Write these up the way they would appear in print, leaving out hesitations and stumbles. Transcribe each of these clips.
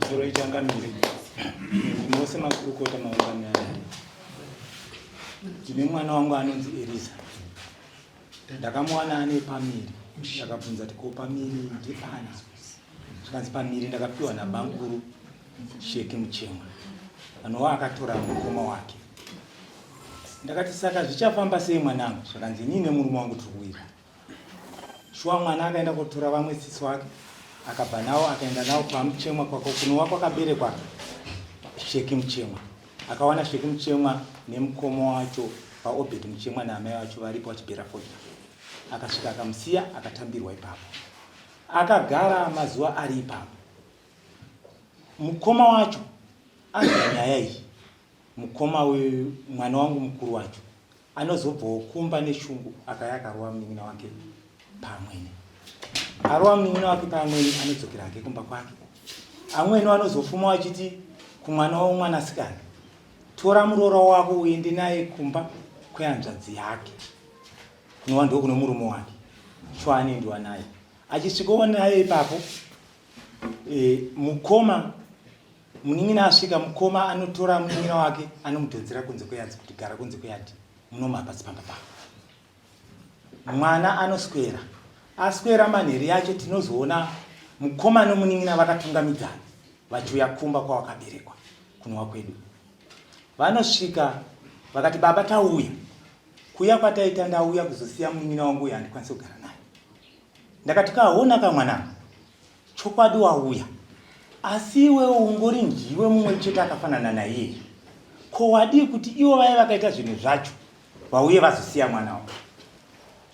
pamusoro ichangamire mose makurukota maungano aya. Ndine mwana wangu anonzi Eliza. Ndakamuwana ane pamiri. Ndakabvunza kuti ko pamiri ndipani. Zvikanzi pamiri ndakapiwa nabanguru Sheki Muchemwa. Anova akatora mukoma wake. Ndakati saka zvichafamba sei mwanangu? Zvikanzi inini nemurume wangu tiri kuwira. Shuwa mwana akaenda kotora vamwe sisi wake. Akabva nawo akaenda nawo paMuchemwa kwako kunova kwakaberekwa Sheki Muchemwa. Akawana Sheki Muchemwa nemukoma wacho paObed Muchemwa naamai vacho varipo vachibhera fodya. Akasvika akamusiya akatambirwa ipapo. Akagara mazuva ari ipapo. Mukoma wacho anzwa nyaya iyi. Mukoma wemwana wangu mukuru wacho anozobvawo kumba neshungu akaya akarova munin'ina wake pamwene. Arova munin'ina wake pamwene anodzokera hake kumba kwake. Amweni vanozofuma vachiti kumwana womwanasikana, tora muroora wako uende naye kumba kwehanzvadzi yake, kunova ndiko kune murume wake, choanendiwa naye. Achisvikawo naye ipapo, mukoma munin'ina asvika, mukoma anotora munin'ina wake anomudhonzera kunze kweyadzi kuti gara kunze kweyadhi, munoma pasi pamba pavo. Mwana anoswera, aswera manheru yacho tinozoona mukoma nomunin'ina vakatungamidzana vachiuya kumba kwavakaberekwa kunwa kwedu. Vanosvika vakati baba tauya. Kuya kwataita ndauya kuzosiya munin'ina wangu uyu handikwanisi kugara naye. Ndakati kaona kamwana chokwadi wauya, asi iwe ungori ndiwe mumwe chete akafanana naye. Ko wadi kuti ivo vaya vakaita zvinhu zvacho vauye vazosiya mwana wangu.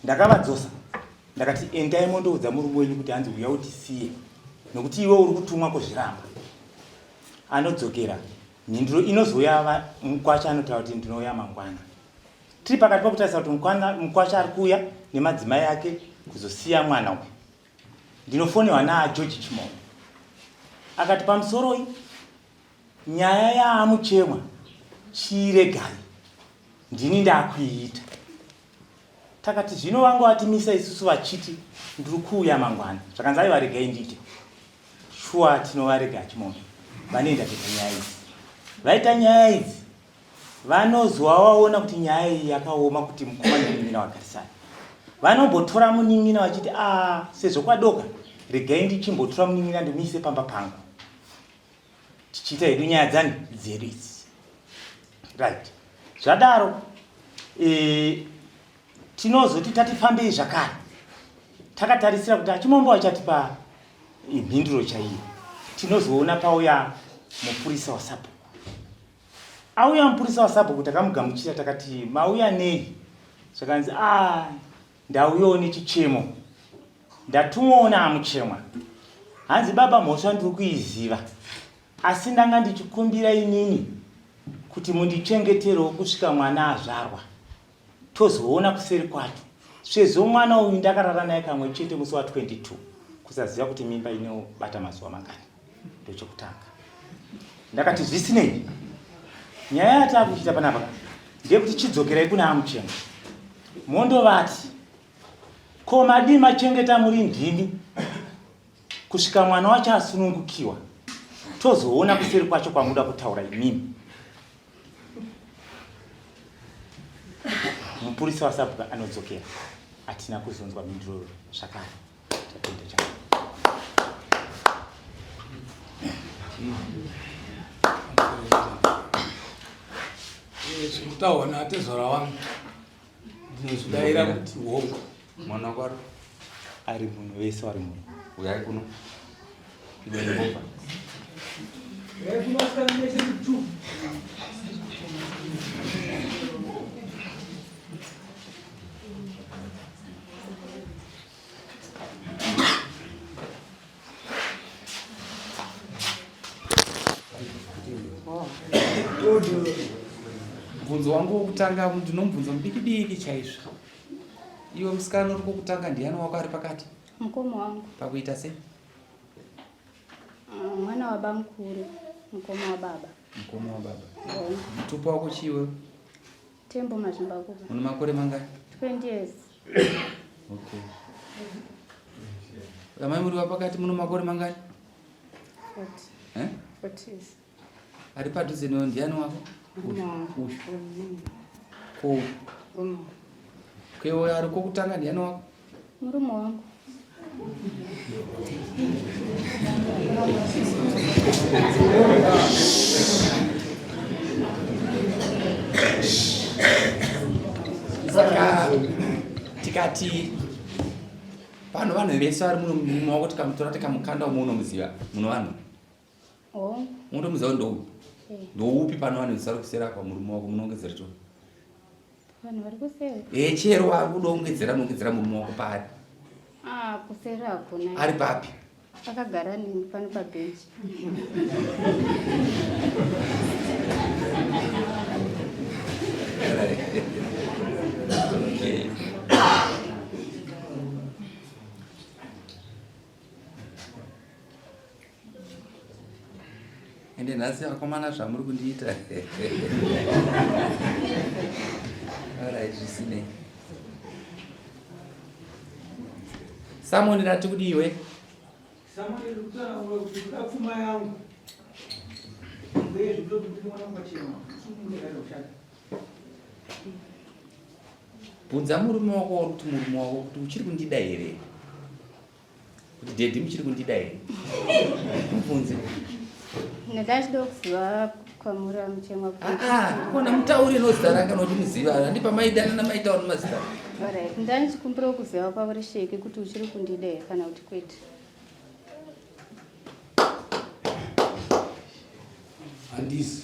Ndakavadzosa. Ndakati endai mondoudza murume wenyu kuti hanzi uya utisiye, nokuti iwe uri kutumwa kuzviramba. Anodzokera. Nhinduro inozouya mukwasha anotaura kuti ndinouya mangwana. Tiri pakati pakutarisa kuti mukwasha ari kuuya nemadzimai ake kuzosiya mwana uyu. Ndinofonewa naJoji Chimombo. Akati pamusoro nyaya yaMuchemwa chiregai, ndini ndakuiita. Takati zvino vangu vatimisa isusu vachiti ndiri kuuya mangwana. Zvakanzi aiva regai ndite. Shuwa tinovarega Chimombo. Vanoenda kuita nyaya idzi. Vaita nyaya idzi, vanozwa vaona kuti nyaya iyi yakaoma kuti mukoma nomunin'ina vagarisana. Vanombotora munin'ina vachiti sezvo kwadoka, regai ndichimbotora munin'ina ndimuise pamba pangu. Tichiita hedu nyaya dzani dzedu idzi. Right. Zvadaro, tinozoti tatifambei zvakare. Takatarisira kuti Chimombo achatipa mhinduro chaiyo. Tinozoona pauya mupurisa waSabhuku. Auya mupurisa waSabhuku takamugamuchira takati mauya nei? Zvakanzi ndauyawo nechichemo. Ndatumwawo naMuchemwa. Hanzi baba mhosva ndiri kuiziva. Asi ndanga ndichikumbira inini kuti mundichengeterewo kusvika mwana azvarwa. Tozoona kuseri kwacho. Sezvo mwana uyu ndakarara naye kamwe chete musi wa22. Kusaziva kuti mimba inobata mazuva mangani. Ndochokutanga. Ndakati zvisinei. Nyaya yatakuchita panapa ndeyekuti chidzokerai kuna Muchemwa. Mondovati ko madi machengeta muri ndini kusvika mwana wacho asunungukiwa. Tozoona kuseri kwacho kwamuda kutaura imimi. Mupurisa waSabhuku anodzokera. Atina kuzonzwa mhinduro zvakare. Tatenda chako. Zvekutaura natezvara wangu ndinozvidaira kuti woga mwana wako ari munhu wese wari muno. uyai kuno iwe ndibomba Mubvunzo wangu wokutanga ndinomubvunza mudiki chaizvo. Iwe musikana uri kokutanga ndiani wako ari pakati? Mukoma wangu. Pakuita sei? Mwana wabamukuru, mukoma wababa. Mukoma wababa. Mutupa wako chiwe? Tembo Mazvimbakuba. Una makore mangani? 20 years. Okay. Amai muri wapakati muno makore mangani? 40. Otis. Ari padhuze newe ndiani wako? Uyu. Kwewe ari kokutanga ndiani wako? Murume wangu. Saka tikati pano vanhu vese vari muno mawoko tikamutora tikamukanda unomuziva muno vanhu unomuziva ndouyu ndoupi pano vanhu vese vari kusera pamurume wako munoongedzera cho Vanhu vari kusera? Chero vari kuda kuongedzera murume wako pari? Kusera hakuna. Ari papi? Akagara nini pano pabhenji. Ende nhasi vakomana zvamuri kundiita. Alright, zvisinei. Samuel ndati kudiwe. Samuel kuda pfuma yangu. Ndeye zvito kuti mwana kwachema. Sungumira roshaka. Bvunza murume wako kuti murume wako kuti uchiri kundida here? Kuti dedhi muchiri kundida here? Mubvunze. Ndachida kuziva kwamuri muchema kuti. Kona mutauri nozita ranga noti muziva. Handipa maidana namaitauri mazita. Alright, ndachikumbira kuziva kwauri sheke kuti uchiri kundida here kana kuti kwete. Handisi.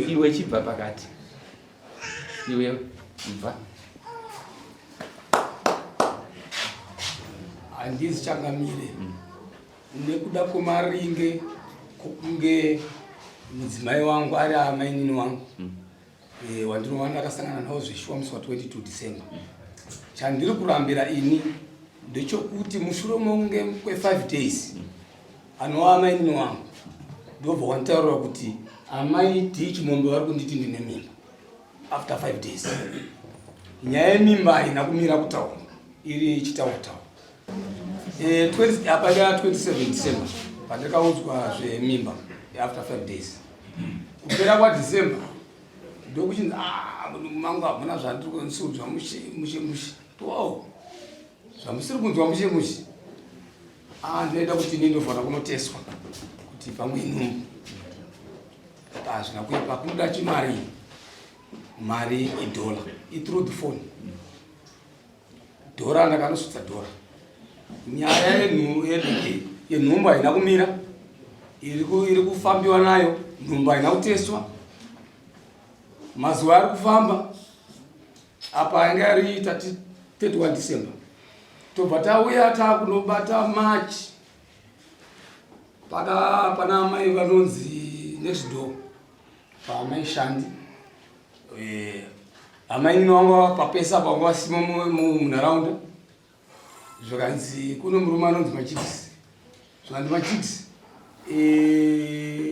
Iwe chibva pakati. Iwe ibva. Handisi changamire. Nekuda kwemaringe kunge mudzimai wangu ari amainini wangu. Wandinowana akasangana nawo zveshuwa musi wa 22 December. Chandiri kurambira ini ndechokuti mushure monge kwe5 days anova amainini wangu ndobva wantaurira kuti amai tichimombe vari kunditi ndine mimba after 5 days. Nyaya yemimba haina kumira kutaura iri ichitaurataura. Apa ya 27 December pandakaudzwa zvemimba after 5 days. Kupera kwaDecember ndokuchinzi mangu hamuna zvandiri kunzwa mushe. Wow. Zvamusiri kunzwa mushe. Ndinoda kuti nindofanira kunoteswa kuti pamwe inhumbu. Zvina kuipa kunoda chimari. Mari idhola. Through the phone. Dhora ndakanosutsa dhora. Nyaya yenhumbu haina kumira. Iri kufambiwa nayo. Nhumbu haina kuteswa. Mazuva ari kufamba. Apa ainge ari 31 December. Tobva tauya takunobata March. Pana mai vanonzi next door. Pamai Shandi. Amainini wangu papesa pangu vasima munharaunda. Zvakanzi kuno murume anonzi Machikisi. Zvakanzi Machikisi.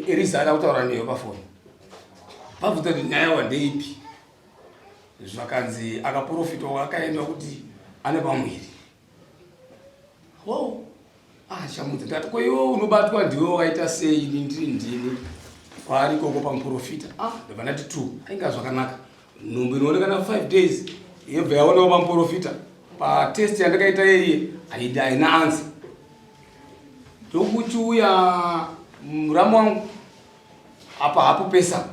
Erizada kutaura neyo pafoni. Pabvunza kuti nyaya wandeipi. Zvakanzi akaprofitwa akaenda kuti ane pamwiri. Wow. Chamudza ndati ko iwe unobatwa ndiwe wakaita sei ndini kwari koko pamprofita. Ndabva ndati 2 ainga zvakanaka. Nhumbu inoonekana 5 days yebva yaonawo pamprofita. Patest yandakaita iye haina answer. Ndokuchiuya muramu wangu apa hapo pesa.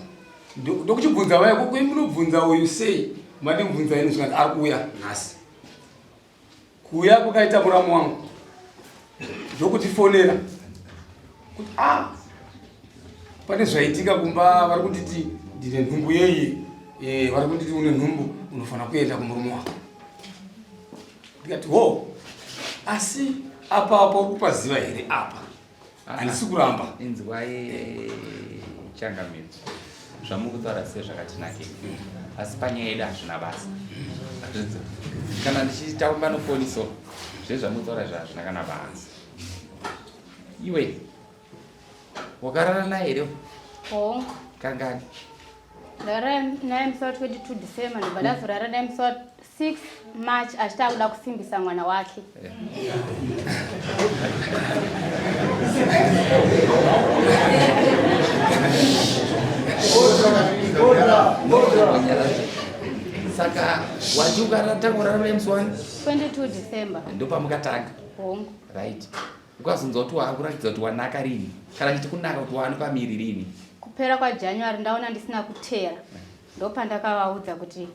Ndokuchibvunza vaye koko munobvunza uyu sei mati kubvunza ino zvakati ari kuuya nhasi. Kuuya kwakaita muramu wangu ndokutifonera kuti pane zvaitika kumba vari kunditi ndine nhumbu yeye vari kunditi une nhumbu unofanira kuenda kumurume wako. Ndikati asi apa uri kupaziva here apa handisi kuramba. Inzwai changamidzo zvamukutaura sei zvakatinakira asi panyaya yedu hazvina basa. Kana ndichitaura nofoniso zvezvamukutaura izvo hazvina kana basa. Iwe wakarara naye here? Kangani? Ndarara naye musi wa 22 December ndobva ndazorara naye musi wa 6 March achita kuda kusimbisa mwana wake. Saka wajuka ratakura remswani 22 December. Ndopa mukatanga. Hongo. Right. Ukazonzoti wakuratidza kuti wanaka rini? Kana chiti kunaka kuti wani pamiri rini? Kupera kwa January ndaona ndisina kutera. Ndopa ndakavaudza kuti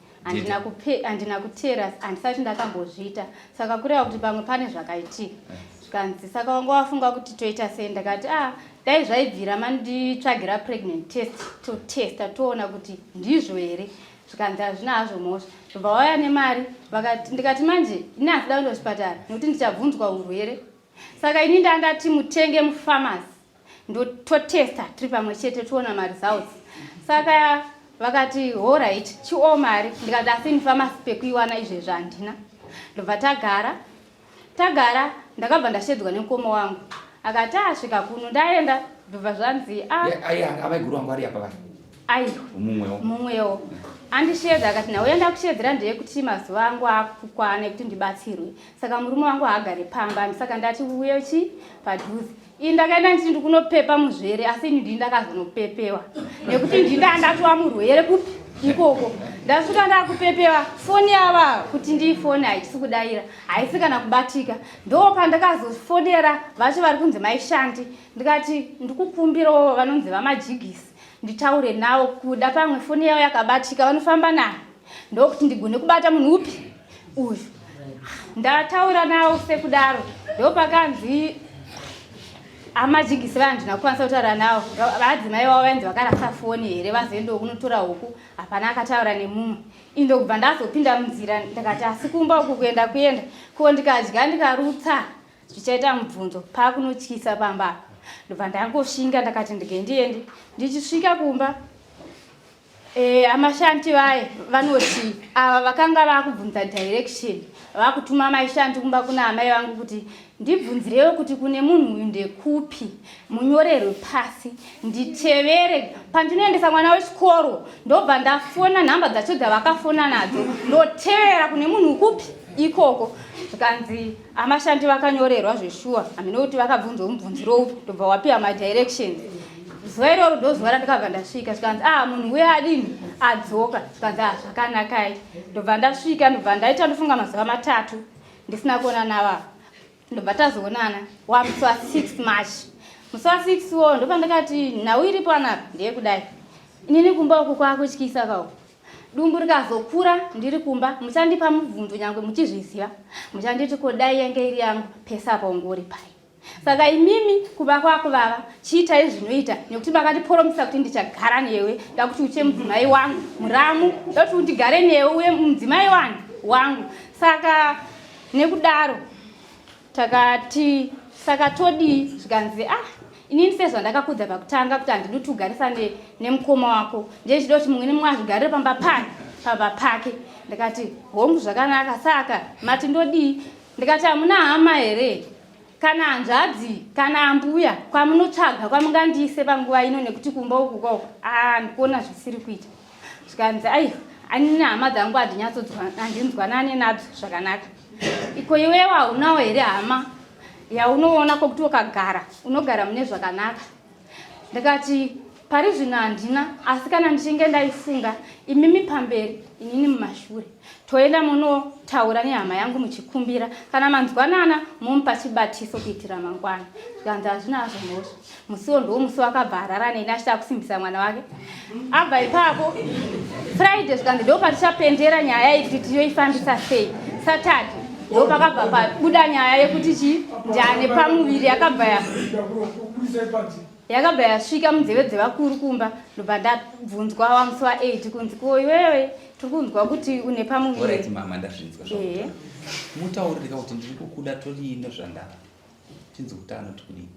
andina kutera andisati ndakambozviita. Saka kureva kuti pamwe pane zvakaitika. Zvikanzi saka wanga wafunga kuti toita sei ndakati dai zvaibvira manditsvagira pregnant test to testa toona kuti ndizvo here. Zvikanzi hazvina hazvo mhosva. Ndobva wauya nemari ndikati manje ini handida kuenda kuchipatara nekuti ndichabvunzwa urwere. Saka ini ndandati mutenge mufamasi ndototesta tiri pamwe chete toona maresults. Saka vakati alright chiwo mari ndikati asi ni famasi pekuiwana izvezvi handina. Ndobva tagara ndakabva ndashedzwa nemukoma wangu akati asvika kuno ndaenda ndobva zvanzi avaiguru wangu ari apa aiwa mumwewo andishedza akati nawe enda kushedzera ndeye kuti mazuva angu akukwana ekuti ndibatsirwe. Saka murume wangu haagare pamba saka ndati uyechi padhuze. Ini ndakaenda nditi ndikunopepa muzvere asi ini ndini ndakazonopepewa nekuti ndinda ndatowa murwere kupi ikoko. Ndasvika ndakupepewa foni yava kuti ndifoni haisi kudaira haisi kana kubatika. Ndo pandakazofonera vacho vari kunzi maishandi ndikati ndikukumbirawo vanonzi vamajigisi nditaure navo kuda pamwe foni yavo yakabatika vanofamba nayo ndokuti ndigone kubata munhu upi uyu. Ndataura navo sekudaro ndopakanzi amajigisi vanhu ndinakwanisa kutaura navo vadzimai vavo vainzi vakarasa foni here vazoendawo kunotora huku hapana akataura nemumwe. Indokubva ndazopinda munzira ndikati asi kumba uku kuenda ko ndikadya ndikarutsa zvichaita mubvunzo paakunotyisa pamba. Ndobva ndangoshinga ndakati ndigendiende ndichisvika kumba amashanti vaye vanoti ava vakanga vakubvunza direction vakutuma maishanti kumba kuna amai vangu kuti ndibvunzirewo kuti kune munhu uyu ndekupi munyorerwe pasi nditevere pandinoendesa mwana wechikoro. Ndobva ndafona nhamba dzacho dzavakafona nadzo ndotevera kune munhu ukupi ikoko. Zvikanzi amashandi vakanyorerwa zveshuwa hamina kuti vakabvunzwa mubvunziro upi. Ndobva wapiwa madirections. Zuva iroro ndozuva randikabva ndasvika zvikanzi munhu uye adini adzoka. Zvikanzi zvakanakai. Ndobva ndasvika ndobva ndaita ndofunga mazuva 3 ndisina kuona navava. Ndobva tazoonana musi wa 6 March. Musi wa 6 wo ndopa ndakati nhau iripo anapa ndeye kudai. Inini kumba uku kwakutyisa kawo. Dumbu rikazokura ndiri kumba muchandipa mubvunzo nyangwe muchizviziva muchanditi kodai yange iri yangu pesa paungori pai. Saka imimi kuba kwako vava chiita izvinoita nekuti makatiporomisa kuti ndichagara newe ndakuti uche mudzimai wangu muramu ndoti undigare newe uye mudzimai wangu. Saka nekudaro takati saka todi zvikanzi inini sezvo ndakakudza pakutanga kuti handidi kuti ugarisane nemukoma wako ndechida kuti mumwe nemumwe azvigarire pamba pake. Ndikati hongu zvakanaka. Saka mati ndodii ndikati hamuna hama here kana hanzvadzi kana ambuya kwamunotsvaga kwamungandiise panguva ino nekuti kumba uku kwako ndikuona zvisiri kuita. Zvikanzi anini hama dzangu handinzwanane nadzo zvakanaka. Iko iwewo haunawo here hama yaunoona kokuti ukagara unogara mune zvakanaka. Ndikati pari zvino handina asi kana ndichinge ndaifunga imimi pamberi inini mumashure toenda munotaura nehama yangu muchikumbira kana manzwanana mumupa chibatiso kuitira mangwana. Zvikanzi hazvina hazvo mhosva. Musiwo ndo musi wakabva arara neni achida kusimbisa mwana wake. Abva ipapo Friday zvikanzi ndo patichapendera nyaya iyi kuti tiyoifambisa sei. Saturday ndo pakabva pabuda nyaya yekuti ndane pamuviri yakabva yasvika munzeve dzevakuru kumba. Ndobva ndabvunzwa wamusi wa8 kunzi ko iwewe tiri kunzwa kuti une pamuviri. Alright mama ndazvinzwa. Mutauririka kuti ndiri kukuda todini zvandava tinzi utano tikudini.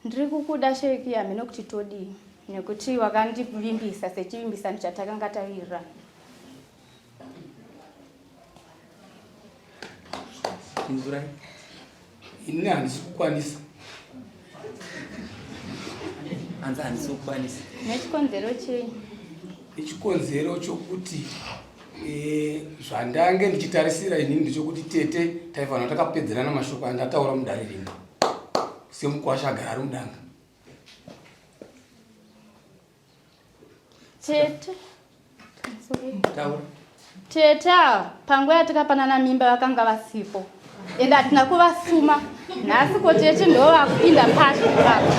Ndiri kukuda sheki hamina kuti todini nekuti wakandivimbisa sechivimbisano chatakanga tawirirana. Inzurai ini handisi kukwanisa. Anza handisi kukwanisa. Nechikonzero chei? Ichikonzero chokuti zvandange ndichitarisira inini ndichokuti tete taifanira takapedzerana mashoko andataura mudare rimwe semukwasha agara ari mudanga. Tete panguva yatakapanana mimba vakanga vasipo ende hatina kuvasuma. Nhasi ko tete ndo vakupinda pasha ipapo.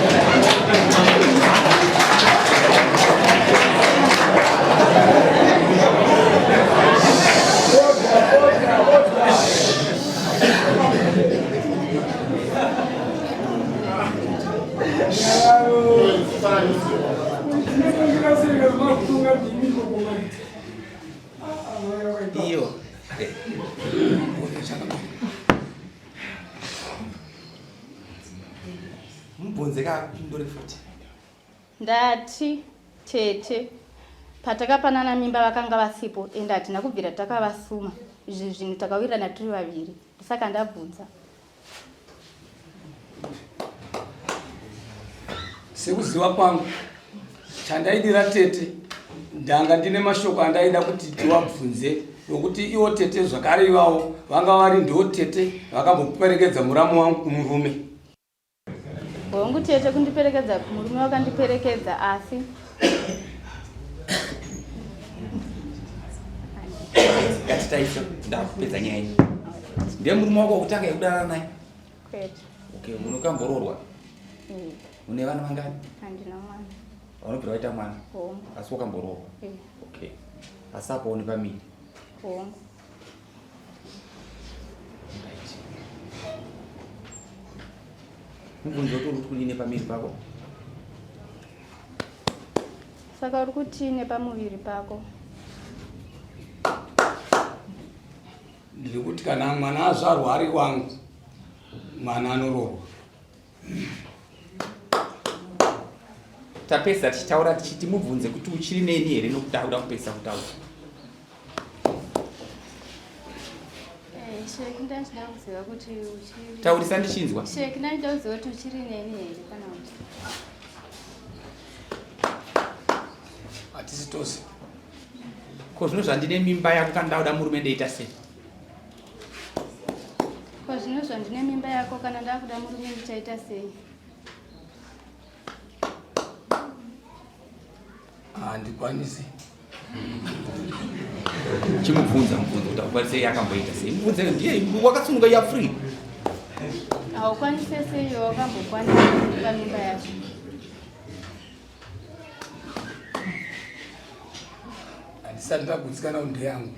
Iyo. Mubvunze kapindure futi. Ndati tete patakapanana mimba vakanga vasipo ende hatina kubvira takavasuma. Izvi zvinhu takawirirana tiri vaviri. Saka ndabvunza. Sekuziva kwangu chandaidira tete ndanga ndine mashoko andaida kuti tiwabvunze nokuti iwo tete zvakare ivavo vanga vari ndo tete vakambokuperekedza muramu wangu kumurume. Hongu tete kundiperekedza kumurume wakandiperekedza asi Ngatitaisa ndakupedza nyaya iyi. Ndiye murume wako wokutanga yekudana naye? kwete. Okay, munokambororwa. Une vana vangani? Handina mwana. Unobvira waita mwana? Hongu. Asi wakambororwa? Okay. Asi apo une pamiri? Hongu. Mubvunzo kuti uri kudini pamiri pako? Saka uri kutine pamuviri pako? Ndiri kuti kana mwana azvarwa ari wangu mwana anororwa. Tapesa tichitaura tichiti mubvunze kuti uchiri neni here nokuti akuda kupesa kutaura. Sheki ndachida kuziva kuti uchiri. Taurisa ndichinzwa. Sheki ndachida kuziva kuti uchiri neni here kana kuti. Hatisi tose. Ko zvino zvandine mimba yako kana ndauda murume ndeita sei? Ko zvino zvandine mimba yako kana ndakuda murume ndichaita sei? Handikwanisi. Chimubvunza mubvunzo kuti akwanise yakamboita sei? Mubvunze ndiye wakatsunga ya free. Haukwanisi sei wakambokwanisa kupa mimba yacho? Handisati ndagutsikana unde yangu.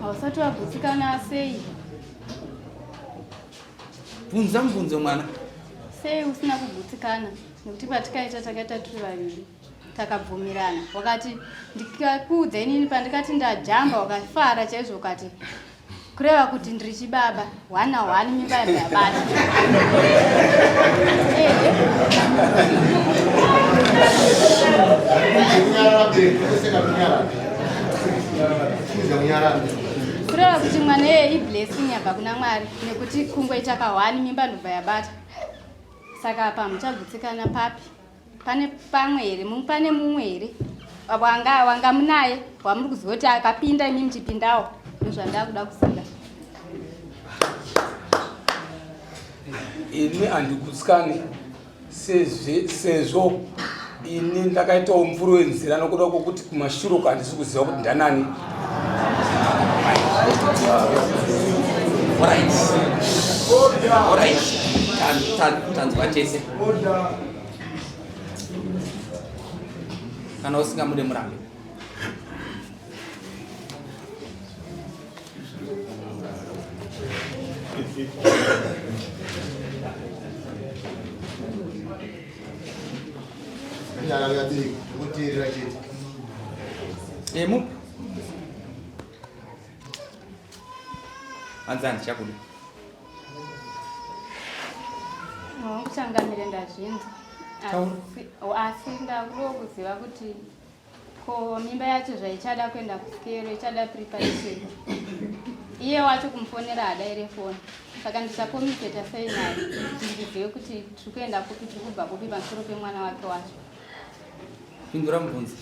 Hausati wagutsikana sei? Bvunza mubvunzo mwana. Sei usina kugutsikana? Nekuti patikaita takaita tiri vaviri. Takabvumirana. Wakati ndikakuudza inini pandikati ndajamba wakafara chaizvo ukati kureva kuti ndiri chibaba 1 mimba yabata. Kureva kuti mwana yeye iblessing yabva kuna Mwari nekuti kungoita ka 1 mimba ndobva yabata. Saka apa muchagutsikana papi? Pane pamwe here? Pane mumwe here? Wanga munaye wamuri kuziva kuti akapinda imi muchipindawo. Ndozvandakuda kuziva. Ini handikutsikani sezvo ini ndakaitawo mupfuuro nokuda kwokuti kumashure uko handisi kuziva kuti ndanani. Alright. Tanzwa tese. Kana usingamude murambe. Emu. Anzani chakuda. Kuchangamire ndazvinza. Asi ndakuda kuziva kuti ko mimba yacho zvaichada kuenda kusikero ichada preparation. Iye wacho kumufonera hadaire foni. Saka ndichakomiteta sei naye ndizive kuti tiri kuenda kupi tiri kubva kupi pamusoro pemwana wake wacho. Pindura mubvunzo.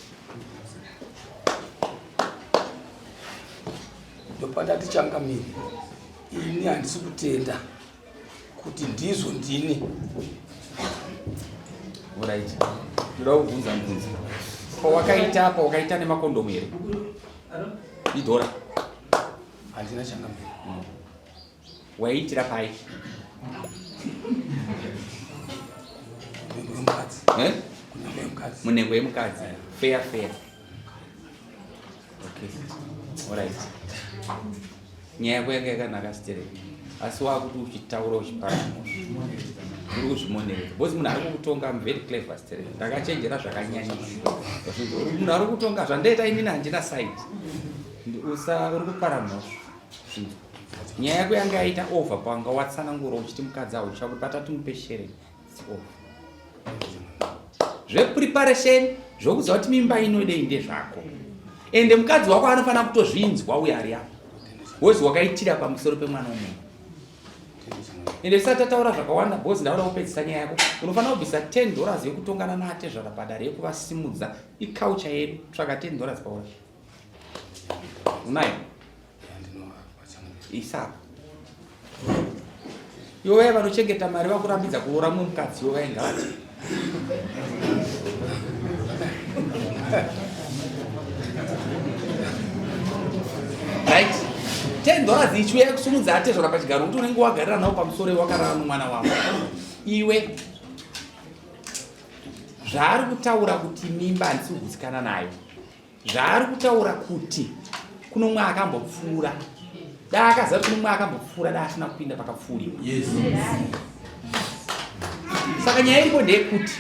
ndopandati Changamire, ini handisi kutenda kuti ndizvo ndini. Alright. Ndoda kubvunza mbunzo. Pawakaita nemakondomu here. Idhora. Handina Changamire. Waiitira pai? Munengo yemukadzi. Munengo yemukadzi. Munengo yemukadzi. Fair. Okay. Alright. Nyaya yako yanga yakanaka Stereo. Asi wakuti uchitaura uchipara uri kuzvimoneredza. Bosi munhu ari kukutonga I'm very clever Stereo. Ndakachenjera zvakanyanya. Munhu ari kutonga zvandaita inini handina side. Uri kupara mhosva. Nyaya yako yanga yaita over panga watsanangura uchiti mukadzi awo chakuti patatu mupe shere. It's over. Zvepreparation zvokuziva kuti mimba inodei ndezvako. Ende mukadzi wako anofanira kutozvinzwa uye ari apo. Wozi wakaitira pamusoro pemwana womunhu. Ende tisati taura zvakawanda bosi ndauda kupedzisa nyaya yako. Unofanira kubvisa $10 yekutongana naatezvara padare yekuvasimudza iculture yedu. Tsvaka $10 pauri. Unayo? Isaka. Iwe vanochengeta mari vakurambidza kuora mumwe mukadzi wainga vati. Right? $10 ichi uya kusumudza atezvara pachigaro kuti unenge wagarira nawo pamusoro wakarara nomwana wako. Iwe zvaari kutaura kuti mimba handisi kugutsikana nayo. Zvaari kutaura kuti kuno mumwe akambopfuura. Da akaziva kuti mumwe akambopfuura da asina kupinda pakapfuuriwa. Yes. Saka nyaya iripo ndeyekuti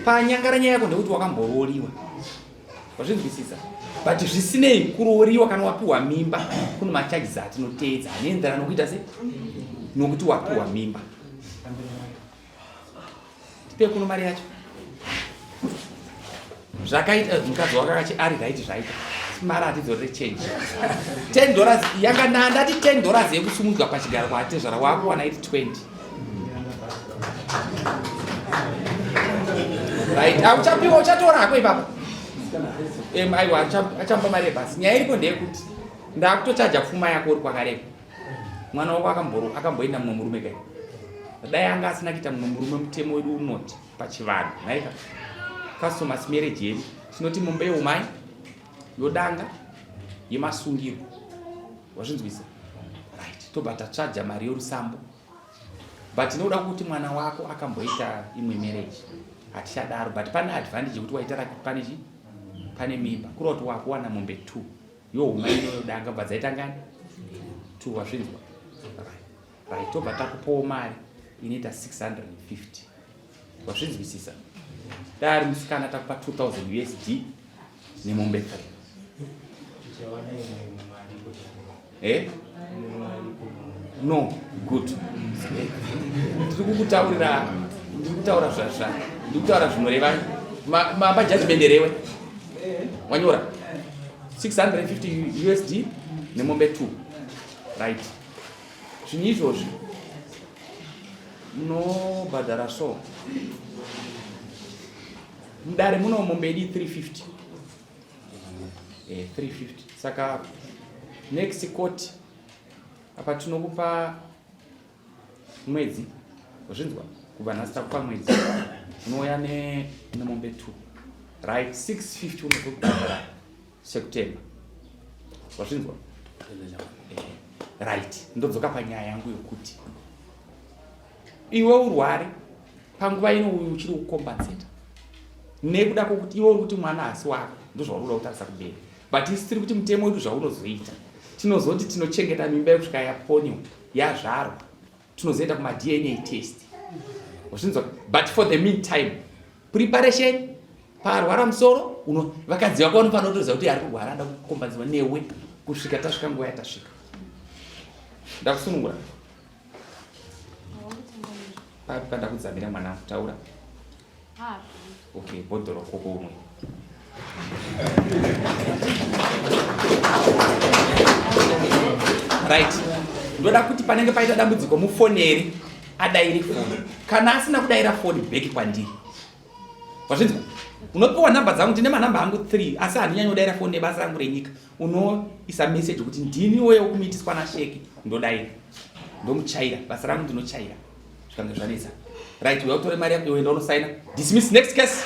panyangara nyaya yako ndekuti wakambororiwa. Wazvinzwisisa? But zvisinei kurooriwa kana wapiwa mimba kune macharges atinoteedza anoenderana nokuita sei nokuti wapiwa mimba. Tipe kuno mari yacho. Zvakaita mukadzi wako ari right zvaita. Mari atidzorere change. $10 yanga ndati $10 yekusumudzwa pachigaro kwatezvara wako wana iti 20. Right, auchapiwa uchatora hako ipapo. Aiwa achampa mari basi. Nyaya iripo ndeyekuti ndakutochaja pfuma yako uri kwakareba. Mwana wako akamboenda mumwe murume kai. Dai anga asina kuita mumwe murume mutemo wedu unoti pachivanhu. Naika customers marriage yedu tinoti mumba yeumai yodanga yemasungiro. Wazvinzwisa? Right, tobva tatsvaja mari yorusambo. But inoda kuti mwana wako akamboita imwe marriage. Hatichadaro, but pane advantage yekuti waita pane mimba. Kuri kuti wakuwana mombe 2. Youmai inodanga bva dzaita ngani? 2 wazvinzwa? Right, tobva takupawo mari inoita $650. Wazvinzwisisa? Dari musikana takupa $2,000 USD nemombe 3. No, good. Ndikutaura zvinoreva mapa judgment rewe. Wanyora 650 USD nemombe 2. Right. Zvinhu izvozvi munobhadhara so. Mudare muno mombe idi 350. 350. Saka next court apa tinokupa mwedzi. Wazvinzwa? Kubva nhasi takupa mwedzi. Unouya nemombe 2. Right, 650 unozokubhadhara September. Wazvinzwa? Right, ndodzoka panyaya yangu yokuti iwe urware panguva ino uyu uchiri kukompensata nekuda kwokuti iwe uri kuti mwana hasi wako ndozvauri kutarisa kubereka. But isi tiri kuti mutemo wedu zvaunozoita tinozoti tinochengeta mimba yekusvika yaponiwa yazvarwa tinozoenda kuma DNA test. Wazvinzwa? But for the meantime preparation parwara musoro vakadzi vako vanofanira kutoziva kuti ari kurwara ada kukombanziwa newe kusvika tasvika nguva yatasvika. Ndakusunungura papi pandakudzamira mwana kutaura. Okay, bhodhoro koko umwe. Right, ndoda kuti panenge paita dambudziko mufoneri adaire foni. Kana asina kudaira foni bheki kwandiri. Wazvinzwa? unopiwa namba dzangu, ndine manamba angu 3 asi handinyanyi kudaira foni nebasa rangu renyika. Unoisa message kuti ndini wewe kumitiswa naSheki, ndodaira ndomuchaira, basa rangu ndinochaira zvikange zvanetsa. Right, weutore mari yako uenda unosaina. Dismiss, next case.